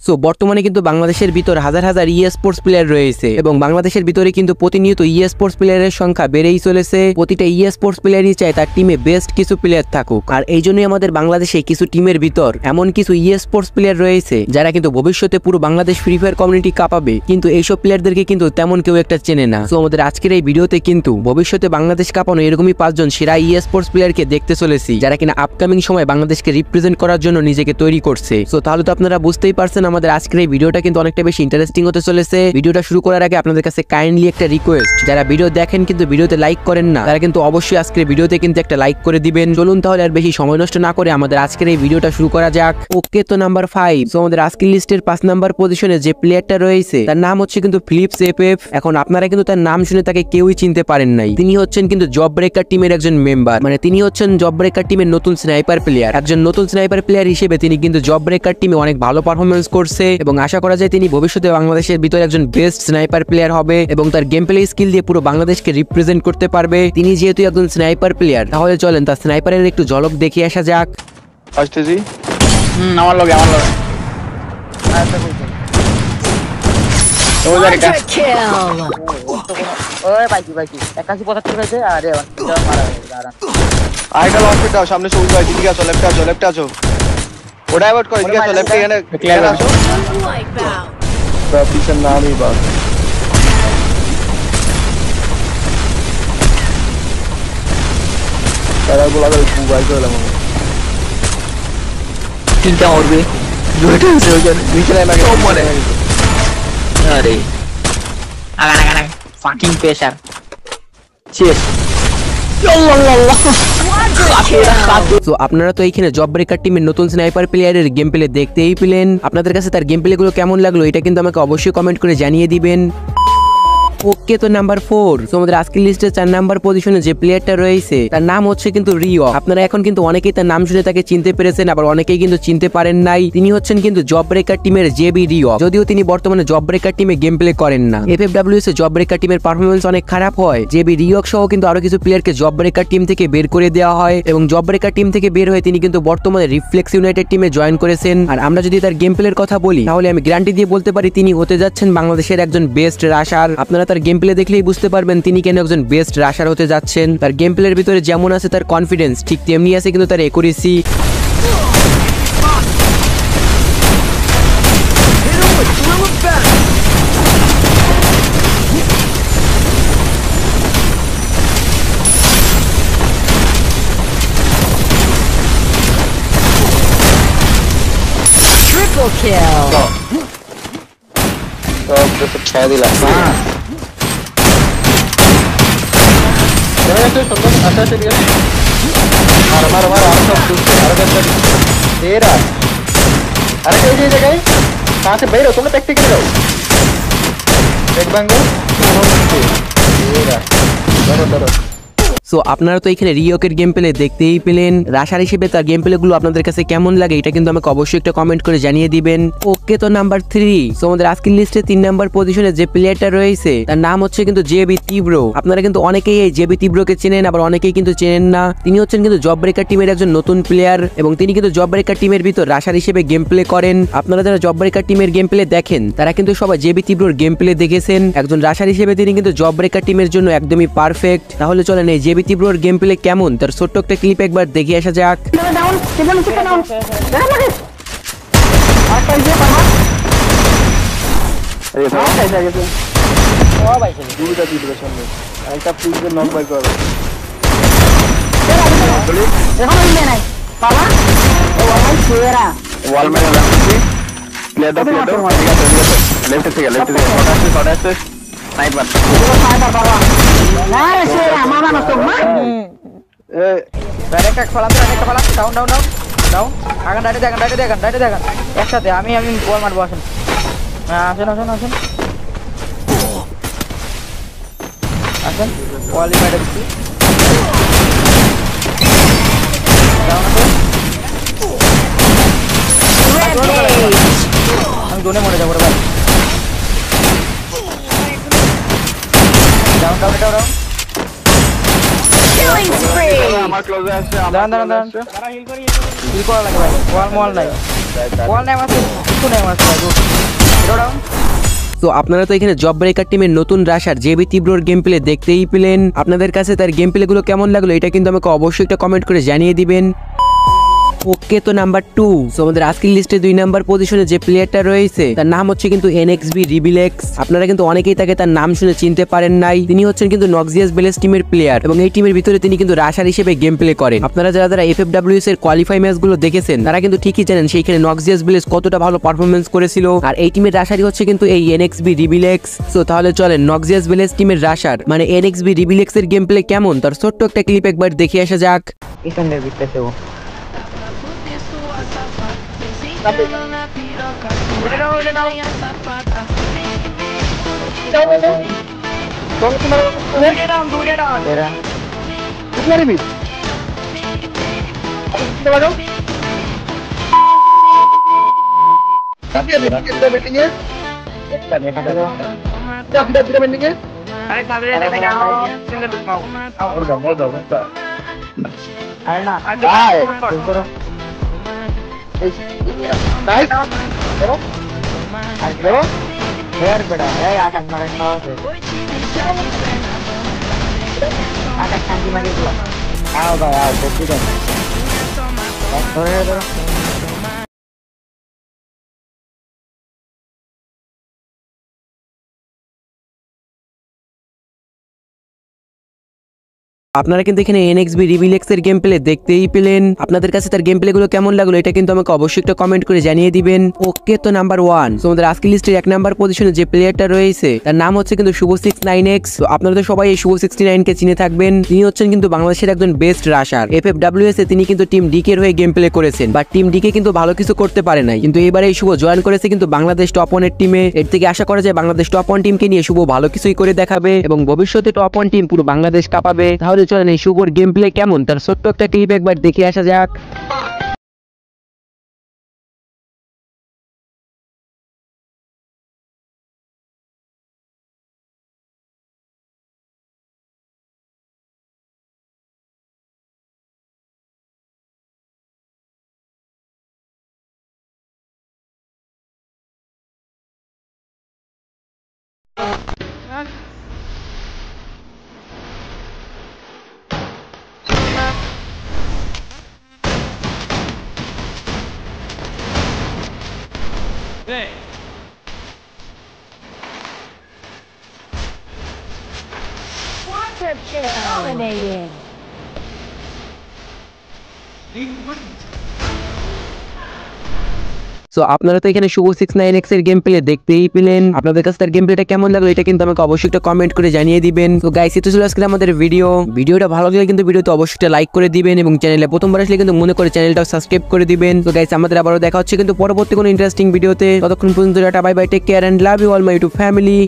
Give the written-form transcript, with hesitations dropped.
So বর্তমানে কিন্তু বাংলাদেশের ভিতর হাজার হাজার স্পোর্টস প্লেয়ার রয়েছে এবং বাংলাদেশের ভিতরে কিন্তু প্রতিনিয়ত স্পোর্টস প্লেয়ারের সংখ্যা বেড়েই চলেছে। প্রতিটা স্পোর্টস প্লেয়ারই চায় তার টিমে বেস্ট কিছু প্লেয়ার থাকুক, আর এই জন্যই আমাদের বাংলাদেশে কিছু টিমের ভিতর এমন কিছু স্পোর্টস প্লেয়ার রয়েছে যারা কিন্তু ভবিষ্যতে পুরো বাংলাদেশ ফ্রি ফায়ার কমিউনিটি কাঁপাবে, কিন্তু এইসব প্লেয়ারদেরকে কিন্তু তেমন কেউ একটা চেনে না। সো আমাদের আজকের এই ভিডিওতে কিন্তু ভবিষ্যতে বাংলাদেশ কাঁপানো এরকমই 5 জন সেরা স্পোর্টস প্লেয়ারকে দেখতে চলেছি যারা কিনা আপকামিং সময় বাংলাদেশকে রিপ্রেজেন্ট করার জন্য নিজেকে তৈরি করছে। সো তাহলে তো আপনারা বুঝতেই পারছেন আমাদের আজকের এই ভিডিওটা কিন্তু অনেকটা বেশি ইন্টারেস্টিং হতে চলেছে। ভিডিওটা শুরু করার আগে আপনাদের কাছে কাইন্ডলি একটা রিকোয়েস্ট, যারা ভিডিও দেখেন কিন্তু ভিডিওতে লাইক করেন না তারা কিন্তু অবশ্যই আজকের ভিডিওতে কিন্তু একটা লাইক করে দিবেন। চলুন তাহলে আর বেশি সময় নষ্ট না করে আমাদের আজকের এই ভিডিওটা শুরু করা যাক। ওকে, তো নাম্বার 5। সো আমাদের আজকের লিস্টের 5 নাম্বার পজিশনে যে প্লেয়ারটা রয়েছে তার নাম হচ্ছে কিন্তু ফিলিপস এফএফ। এখন আপনারা কিন্তু তার নাম শুনে তাকে কেউই চিনতে পারেন নাই। তিনি হচ্ছেন কিন্তু জব ব্রেকার টিমের একজন মেম্বার, মানে তিনি হচ্ছেন জব ব্রেকার টিমের নতুন স্নাইপার প্লেয়ার। একজন নতুন স্নাইপার প্লেয়ার হিসেবে তিনি কিন্তু জব ব্রেকার টিমে অনেক ভালো পারফরমেন্স করছে এবং আশা করা যায় তিনি ভবিষ্যতে বাংলাদেশের ভিতরে একজন বেস্ট স্নাইপার প্লেয়ার হবে এবং তার গেম প্লে স্কিল দিয়ে পুরো বাংলাদেশকে রিপ্রেজেন্ট করতে পারবে। তিনি যেহেতু একজন স্নাইপার প্লেয়ার, তাহলে চলেন তার স্নাইপারের একটু ঝলক দেখে আসা যাক। আমার লগে সামনে সবুজ ভাই, ঠিক আছে লেফটে আছো ওটা অ্যাভয়েড করো, ঠিক আছে লেফটে এখানে ক্লিয়ার আসো পিছন নামই বাস তারা বলা গেল মোবাইল চলে মনে তিনটা উঠবে দুটো আছে ওখানে নিচে লাগে সব মনে আরে আগা ফাকিং প্রেসার শেষ। আপনারা তো এইখানে জব ব্রেকার টিমের নতুন স্নাইপার প্লেয়ারের গেম প্লে দেখতেই পেলেন। আপনাদের কাছে তার গেম প্লে গুলো কেমন লাগলো এটা কিন্তু আমাকে অবশ্যই কমেন্ট করে জানিয়ে দিবেন। ওকে, তো নাম্বার 4। সো আমাদের আজকের লিস্টে 4 নাম্বার পজিশনে যে প্লেয়ারটা রয়েছে তার নাম হচ্ছে কিন্তু রিও। আপনারা এখন কিন্তু অনেকেই তার নাম শুনে তাকে চিনতে পেরেছেন, আবার অনেকেই কিন্তু চিনতে পারেন নাই। তিনি হচ্ছেন কিন্তু জব ব্রেকার টিমের জেবি রিও, যদিও তিনি বর্তমানে জব ব্রেকার টিমে গেম প্লে করেন না। এফএফডব্লিউএস এ জব ব্রেকার টিমের পারফরমেন্স অনেক খারাপ হয়। জেবি রিও সহ কিন্তু আরো কিছু প্লেয়ারকে জব ব্রেকার টিম থেকে বের করে দেওয়া হয় এবং জব ব্রেকার টিম থেকে বের হয়ে তিনি কিন্তু বর্তমানে রিফ্লেক্স ইউনাইটেড টিমে জয়েন করেছেন। আর আমরা যদি তার গেম প্লের কথা বলি তাহলে আমি গ্যারান্টি দিয়ে বলতে পারি তিনি হতে যাচ্ছেন বাংলাদেশের একজন বেস্ট রাশার। আপনারা তার গেম প্লে দেখলেই বুঝতে পারবেন তিনি কেন একজন বেস্ট রাশার হতে যাচ্ছেন। তার গেম প্লের ভিতরে যেমন আছে তার কনফিডেন্স, ঠিক তেমনি আছে কিন্তু তার একুরেসি। Triple kill. तो सब छह दिला अच्छा से दिया मारो तेरा अरे कई जगह कहाँ से बैठो तुमने प्रैक्टिकल करो एक बंगो तेरा डरो সো আপনারা তো এখানে রিওকের গেম প্লে দেখতেই পেলেন। রাশার হিসেবে তার গেম প্লে গুলো আপনাদের কাছে কেমন লাগে এটা কিন্তু আমাকে অবশ্যই একটা কমেন্ট করে জানিয়ে দিবেন। ওকে, তো নাম্বার 3। সো আমাদের আজকের লিস্টে 3 নাম্বার পজিশনে যে প্লেয়ারটা রয়েছে তার নাম হচ্ছে কিন্তু জেবি তীব্র। আপনারা কিন্তু অনেকেই এই জেবি তীব্রকে চেনেন, আবার অনেকেই কিন্তু চেনেন না। তিনি হচ্ছেন কিন্তু জব ব্রেকার টিমের একজন নতুন প্লেয়ার এবং তিনি কিন্তু জব ব্রেকার টিমের ভিতর রাশার হিসেবে গেম প্লে করেন। আপনারা যারা জব ব্রেকার টিমের গেম প্লে দেখেন তারা কিন্তু সবাই জেবি তীব্রর গেম প্লে দেখেছেন। একজন রাশার হিসেবে তিনি কিন্তু জব ব্রেকার টিমের জন্য একদমই পারফেক্ট। তাহলে চলেন এই জেবি তীব্রর গেম প্লে কেমন তার ছোট্ট একটা ক্লিপ একবার দেখে আসা যাক। একসাথে আমি বল মারবো। আসেন আসেন আসেন আসেন আসেন কোয়ালিফাইড দিচ্ছি আমি জোনে মরে যাবো রে ভাই। Down down down Killing spree. আমার ক্লোজে আসছে দাঁড়ান দাঁড়ান দাঁড়ান কি করা লাগে ভাই ওয়াল নাই আমার কিছু নাই আমার ভাই হিরো ডাউন। তো আপনারা তো এখানে জব ব্রেকার টিমের নতুন রাশার জেবি তীব্রর গেম প্লে দেখতেই পেলেন। আপনাদের কাছে তার গেম প্লে গুলো কেমন লাগলো এটা কিন্তু আমাকে অবশ্যই একটা কমেন্ট করে জানিয়ে দিবেন। ওকে, তো নাম্বার 2, সো আমাদের আজকের লিস্টে 2 নাম্বার পজিশনে যে প্লেয়ারটা রয়েছে তার নাম হচ্ছে কিন্তু NXB রিবিলেক্স। আপনারা কিন্তু অনেকেই তাকে তার নাম শুনে চিনতে পারেন নাই। তিনি হচ্ছেন কিন্তু নক্সিয়াস বেলেস টিমের প্লেয়ার এবং এই টিমের ভিতরে তিনি কিন্তু রাশার হিসেবে গেম প্লে করেন। আপনারা যারা যারা FFWS এর কোয়ালিফাই ম্যাচ গুলো দেখেছেন তারা কিন্তু ঠিকই জানেন সেইখানে নক্সিয়াস বেলেস কতটা ভালো পারফরমেন্স করেছিল। আর এই টিমের রাশারই হচ্ছে কিন্তু এই NXB রিবিলেক্স। সো তাহলে চলেন নক্সিয়াস বেলেস টিমের রাশার মানে NXB রিবিলেক্স এর গেম প্লে কেমন তার ছোট্ট একটা ক্লিপ একবার দেখে আসা যাক। পিছনের ভিতরে ও এরা আরে না হেয়ার বেড়া এই আকাশ মারে আকাশ শান্তি মারি আও ভাই আও দেখি দেন ধরে ধরো আপনারা কিন্তু এখানে NXB রিবিলেক্স এর গেম প্লে দেখতেই পেলেন। আপনাদের কাছে তার গেম প্লে গুলো কেমন লাগলো এটা কিন্তু আমাকে অবশ্যই একটা কমেন্ট করে জানিয়ে দিবেন। ওকে, তো নাম্বার 1, সো আমাদের আজকের লিস্টের 1 নাম্বার পজিশনে যে প্লেয়ারটা রয়েছে তার নাম হচ্ছে কিন্তু শুভ 69X। তো আপনারা তো সবাই এই শুভ 69 কে চিনে থাকবেন। তিনি হচ্ছেন কিন্তু বাংলাদেশের একজন বেস্ট রাশার। FFWS এ তিনি কিন্তু টিম ডিকে এর হয়ে গেম প্লে করেছেন, বাট টিম ডিকে কিন্তু ভালো কিছু করতে পারে নাই। কিন্তু এবারে এই শুভ জয়েন করেছে কিন্তু বাংলাদেশ টপ 1 এর টিমে। এর থেকে আশা করা যায় বাংলাদেশ টপ 1 টিমকে নিয়ে শুভ ভালো কিছুই করে দেখাবে এবং ভবিষ্যতে টপ 1 টিম পুরো বাংলাদেশ কাঁপাবে। তাহলে চলেন এই শুভর গেম প্লে কেমন তার ছোট্ট একটা ক্লিপ একবার দেখে আসা যাক। Dominated. সো আপনারা তো এখানে শুভ 69X এর গেম প্লে দেখতেই পেলেন। আপনাদের কাছে তার গেম প্লেটা কেমন লাগলো এটা কিন্তু আমাকে অবশ্যই একটা কমেন্ট করে জানিয়ে দিবেন। তো গাইস, এটা ছিল আজকে আমাদের ভিডিওটা ভালো লাগলে কিন্তু ভিডিওতে অবশ্যই একটা লাইক করে দিবেন এবং চ্যানেলে প্রথমবার আসলে কিন্তু মনে করে চ্যানেলটাও সাবস্ক্রাইব করে দিবেন। তো গাইস, আমাদের আবারও দেখা হচ্ছে কিন্তু পরবর্তী কোনো ইন্টারেস্টিং ভিডিওতে। ততক্ষণ পর্যন্ত tata, bye bye, take care and love you all my YouTube family.